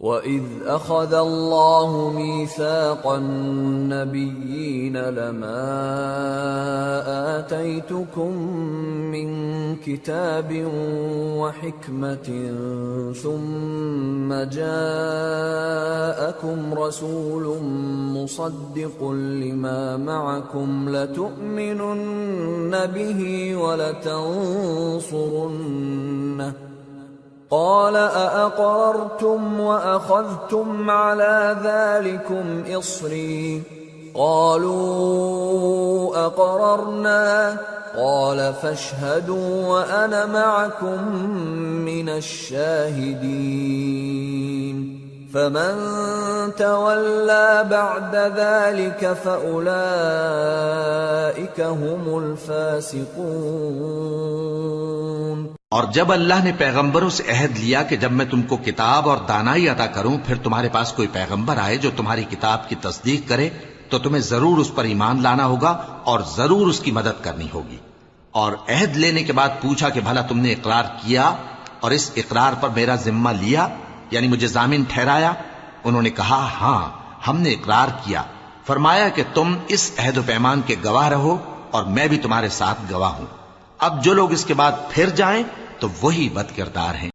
وَإِذْ أَخَذَ اللَّهُ مِيثَاقَ النَّبِيِّينَ لَمَا آتَيْتُكُم مِّن كِتَابٍ وَحِكْمَةٍ ثُمَّ جَاءَكُمْ رَسُولٌ مُّصَدِّقٌ لِّمَا مَعَكُمْ لَتُؤْمِنُنَّ بِهِ وَلَتَنصُرُنَّهُ قال أأقررتم وأخذتم على ذلكم إصري قالوا أقررنا قال فاشهدوا وأنا معكم من الشاهدين فمن تولى بعد ذلك فأولئك هم الفاسقون। और जब अल्लाह ने पैगंबरों से अहद लिया कि जब मैं तुमको किताब और दानाई अता करूं फिर तुम्हारे पास कोई पैगंबर आए जो तुम्हारी किताब की तस्दीक करे तो तुम्हें जरूर उस पर ईमान लाना होगा और जरूर उसकी मदद करनी होगी। और अहद लेने के बाद पूछा कि भला तुमने इकरार किया और इस इकरार पर मेरा जिम्मा लिया, यानी मुझे जामिन ठहराया? उन्होंने कहा हां, हमने इकरार किया। फरमाया कि तुम इस अहद पैमान के गवाह रहो और मैं भी तुम्हारे साथ गवाह हूं। अब जो लोग इसके बाद फिर जाएं तो वही बदकिरदार हैं।